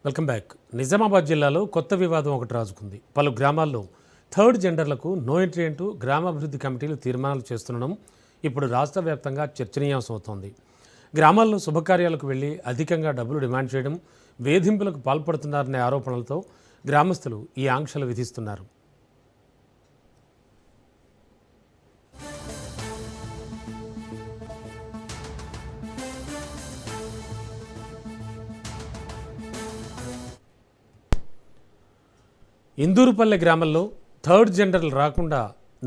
Welcome back. Nizamabad జిల్లాలో కొత్త వివాదం ఒకటి రాజుకుంది. పలు గ్రామాల్లో థర్డ్ జెండర్లకు నో ఎంట్రీ అంటూ గ్రామాభివృద్ధి కమిటీలు తీర్మానాలు చేస్తుండడం ఇప్పుడు రాష్ట్ర వ్యాప్తంగా చర్చనీయాంశం అవుతోంది. గ్రామాల్లో శుభకార్యాలకు వెళ్లి అధికంగా డబ్బులు డిమాండ్ చేయడం, వేధింపులకు పాల్పడుతున్నారనే ఆరోపణలతో గ్రామస్తులు ఈ ఆంక్షలు విధిస్తున్నారు. ఇందూరుపల్లె గ్రామంలో థర్డ్ జెండర్లు రాకుండా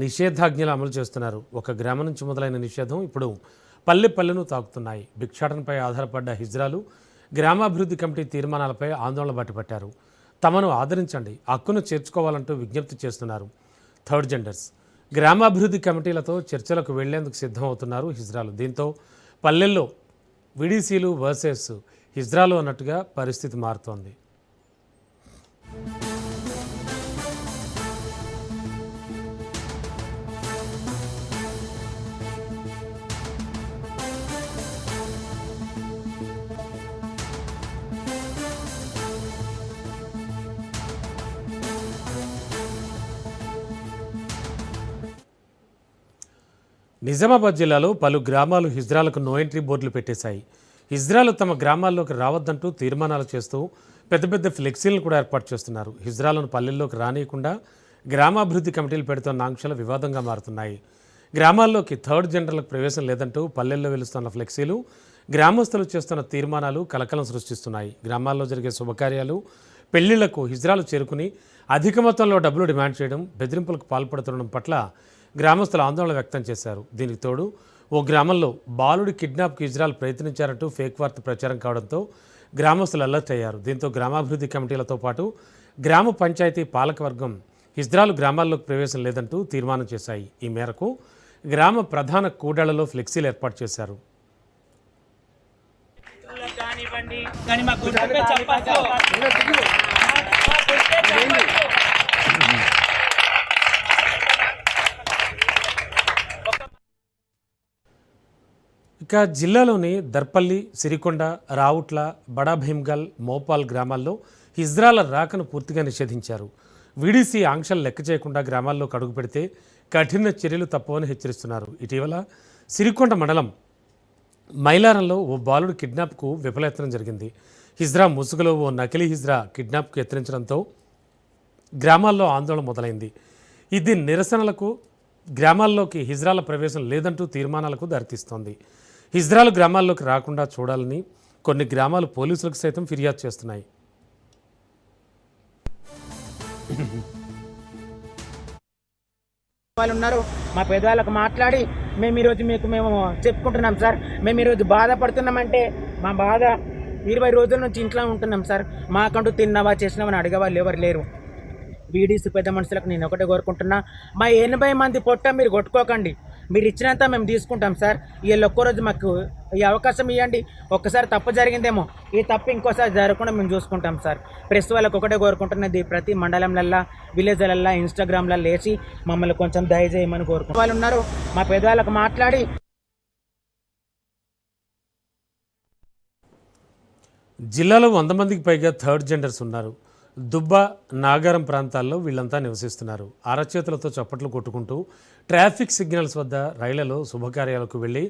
నిషేధాజ్ఞలు అమలు చేస్తున్నారు. ఒక గ్రామం నుంచి మొదలైన నిషేధం ఇప్పుడు పల్లెను తాకుతున్నాయి. భిక్షాటనపై ఆధారపడ్డ హిజ్రాలు గ్రామాభివృద్ధి కమిటీ తీర్మానాలపై ఆందోళన బట్టిపట్టారు. తమను ఆదరించండి, హక్కును చేర్చుకోవాలంటూ విజ్ఞప్తి చేస్తున్నారు. థర్డ్ జెండర్స్ గ్రామాభివృద్ధి కమిటీలతో చర్చలకు వెళ్లేందుకు సిద్ధమవుతున్నారు హిజ్రాలు. దీంతో పల్లెల్లో విడిసీలు వర్సెస్ హిజ్రాలు అన్నట్టుగా పరిస్థితి మారుతోంది. నిజామాబాద్ జిల్లాలో పలు గ్రామాలు హిజ్రాలకు నో ఎంట్రీ బోర్డులు పెట్టేశాయి. హిజ్రాలు తమ గ్రామాల్లోకి రావద్దంటూ తీర్మానాలు చేస్తూ పెద్ద పెద్ద ఫ్లెక్సీలను కూడా ఏర్పాటు చేస్తున్నారు. హిజ్రాలను పల్లెల్లోకి రానియకుండా గ్రామాభివృద్ధి కమిటీలు పెడుతున్న ఆంక్షలు వివాదంగా మారుతున్నాయి. గ్రామాల్లోకి థర్డ్ జెండర్లకు ప్రవేశం లేదంటూ పల్లెల్లో వెలుస్తున్న ఫ్లెక్సీలు, గ్రామస్తులు చేస్తున్న తీర్మానాలు కలకలం సృష్టిస్తున్నాయి. గ్రామాల్లో జరిగే శుభకార్యాలు, పెళ్లిళ్లకు హిజ్రాలు చేరుకుని అధిక మొత్తంలో డబ్బులు డిమాండ్ చేయడం, బెదిరింపులకు పాల్పడుతుండడం పట్ల గ్రామస్తులు ఆందోళన వ్యక్తం చేశారు. దీనికి తోడు ఓ గ్రామంలో బాలుడి కిడ్నాప్కి హిజ్రాలు ప్రయత్నించారంటూ ఫేక్ వార్త ప్రచారం కావడంతో గ్రామస్తులు అలర్ట్ అయ్యారు. దీంతో గ్రామాభివృద్ధి కమిటీలతో పాటు గ్రామ పంచాయతీ పాలకవర్గం హిజ్రాలు గ్రామాల్లోకి ప్రవేశం లేదంటూ తీర్మానం చేశాయి. ఈ మేరకు గ్రామ ప్రధాన కూడళ్లలో ఫ్లెక్సీలు ఏర్పాటు చేశారు. ఇక జిల్లాలోని దర్పల్లి, సిరికొండ, రావుట్ల, బడా భీమ్గల్, మోపాల్ గ్రామాల్లో హిజ్రాల రాకను పూర్తిగా నిషేధించారు. వీడీసీ ఆంక్షలు లెక్క చేయకుండా గ్రామాల్లోకి అడుగు పెడితే కఠిన చర్యలు తప్పవని హెచ్చరిస్తున్నారు. ఇటీవల సిరికొండ మండలం మైలారంలో ఓ బాలుడు కిడ్నాప్కు విఫలయత్నం జరిగింది. హిజ్రా ముసుగులో ఓ నకిలీ హిజ్రా కిడ్నాప్కు యత్నించడంతో గ్రామాల్లో ఆందోళన మొదలైంది. ఇది నిరసనలకు, గ్రామాల్లోకి హిజ్రాల ప్రవేశం లేదంటూ తీర్మానాలకు దారితీస్తోంది. హిజ్రాలు గ్రామాల్లోకి రాకుండా చూడాలని కొన్ని గ్రామాలు పోలీసులకు సైతం ఫిర్యాదు చేస్తున్నాయి. వాళ్ళు ఉన్నారు, మా పెద్దవాళ్ళకు మాట్లాడి మేము ఈరోజు మేము చెప్పుకుంటున్నాం సార్. మేము ఈరోజు బాధపడుతున్నామంటే మా బాధ 20 రోజుల నుంచి ఇంట్లో ఉంటున్నాం సార్. మాకంటూ తిన్నావా చేసినావని అడిగే వాళ్ళు ఎవరు లేరు. వీడీసీ పెద్ద మనుషులకు నేను ఒకటే కోరుకుంటున్నా, మా 80 మంది పొట్ట మీరు కొట్టుకోకండి, మీరు ఇచ్చినంత మేము తీసుకుంటాం సార్. వీళ్ళు ఒక్కరోజు మాకు ఈ అవకాశం ఇవ్వండి. ఒక్కసారి తప్పు జరిగిందేమో, ఈ తప్పు ఇంకోసారి జరగకుండా మేము చూసుకుంటాం సార్. ప్రెస్ వాళ్ళకి ఒకటే కోరుకుంటున్నది, ప్రతి మండలంలల్లా, విలేజ్లల్లా, ఇన్స్టాగ్రామ్లలో వేసి మమ్మల్ని కొంచెం దయచేయమని కోరుకుంటున్నాం. వాళ్ళు ఉన్నారు, మా పెద్దవాళ్ళకు మాట్లాడి. జిల్లాలో 100 మందికి పైగా థర్డ్ జెండర్స్ ఉన్నారు. దుబ్బ, నాగారం ప్రాంతాల్లో వీళ్ళంతా నివసిస్తున్నారు. అరచేతులతో చప్పట్లు కొట్టుకుంటూ ట్రాఫిక్ సిగ్నల్స్ వద్ద, రైళ్లలో శుభకార్యాలకు వెళ్ళి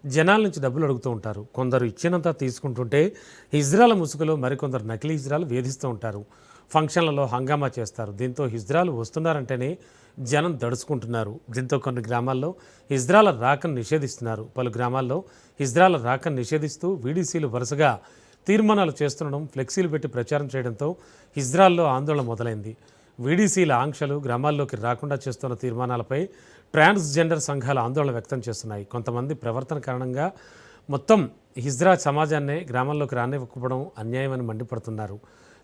జనాల నుంచి డబ్బులు అడుగుతూ ఉంటారు. కొందరు ఇచ్చినంత తీసుకుంటుంటే హిజ్రాల ముసుగులో మరికొందరు నకిలీ హిజ్రాలు వేధిస్తూ ఉంటారు. ఫంక్షన్లలో హంగామా చేస్తారు. దీంతో హిజ్రాలు వస్తున్నారంటేనే జనం దడుచుకుంటున్నారు. దీంతో కొన్ని గ్రామాల్లో హిజ్రాల రాకను నిషేధిస్తున్నారు. పలు గ్రామాల్లో హిజ్రాల రాకను నిషేధిస్తూ వీడీసీలు వరుసగా తీర్మానాలు చేస్తుండడం, ఫ్లెక్సీలు పెట్టి ప్రచారం చేయడంతో హిజ్రాల్లో ఆందోళన మొదలైంది. వీడీసీల ఆంక్షలు, గ్రామాల్లోకి రాకుండా చేస్తున్న తీర్మానాలపై ట్రాన్స్జెండర్ సంఘాలు ఆందోళన వ్యక్తం చేస్తున్నాయి. కొంతమంది ప్రవర్తన కారణంగా మొత్తం హిజ్రా సమాజాన్నే గ్రామాల్లోకి రానివ్వకపోవడం అన్యాయమని మండిపడుతున్నారు.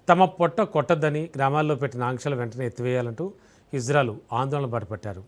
తమ పొట్ట కొట్టద్దని, గ్రామాల్లో పెట్టిన ఆంక్షలు వెంటనే ఎత్తివేయాలంటూ హిజ్రాలు ఆందోళన బాటపట్టారు.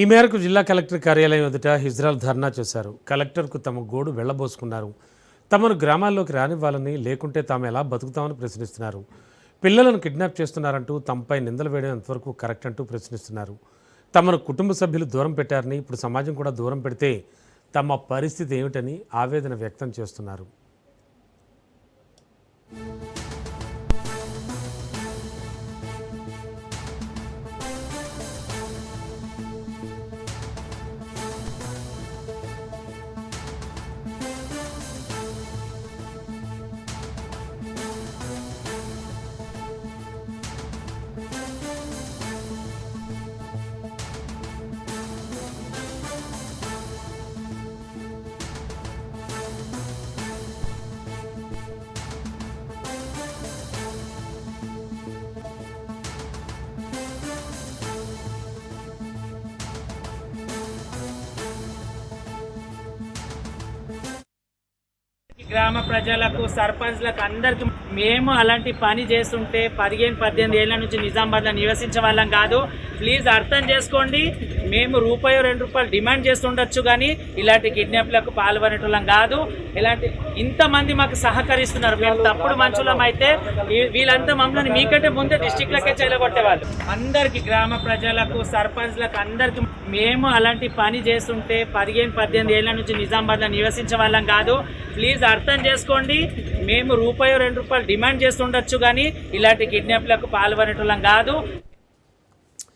ఈ మేరకు జిల్లా కలెక్టర్ కార్యాలయం ఎదుట హిజ్రాల్ ధర్నా చేశారు. కలెక్టర్కు తమ గోడు వెళ్లబోసుకున్నారు. తమను గ్రామాల్లోకి రానివ్వాలని, లేకుంటే తాము ఎలా బతుకుతామని ప్రశ్నిస్తున్నారు. పిల్లలను కిడ్నాప్ చేస్తున్నారంటూ తమపై నిందలు వేయడం ఎంతవరకు కరెక్ట్ అంటూ ప్రశ్నిస్తున్నారు. తమను కుటుంబ సభ్యులు దూరం పెట్టారని, ఇప్పుడు సమాజం కూడా దూరం పెడితే తమ పరిస్థితి ఏమిటని ఆవేదన వ్యక్తం చేస్తున్నారు. గ్రామ ప్రజలకు, సర్పంచ్లకు అందరికి మేము అలాంటి పని చేస్తుంటే 15-18 ఏళ్ల నుంచి నిజామాబాద్లో నివసించే వాళ్ళం కాదు. ప్లీజ్ అర్థం చేసుకోండి. మేము ₹2 డిమాండ్ చేస్తుండొచ్చు, కానీ ఇలాంటి కిడ్నాప్లకు పాల్గొనేటోళ్ళం కాదు. ఇలాంటి ఇంతమంది మాకు సహకరిస్తున్నారు. మేము తప్పుడు మనుషులం అయితే వీళ్ళంతా మమ్మల్ని మీకంటే ముందే డిస్టిక్లకే చెలగొట్టేవాళ్ళు. అందరికి, గ్రామ ప్రజలకు, సర్పంచ్లకు అందరికి మేము అలాంటి పని చేస్తుంటే 15-18 ఏళ్ల నుంచి నిజామాబాద్లో నివసించే వాళ్ళం కాదు. ప్లీజ్ అర్థం చేసుకోండి. మేము ₹2 డిమాండ్ చేస్తుండొచ్చు, కానీ ఇలాంటి కిడ్నాప్లకు పాల్గొనేటోళ్ళం కాదు.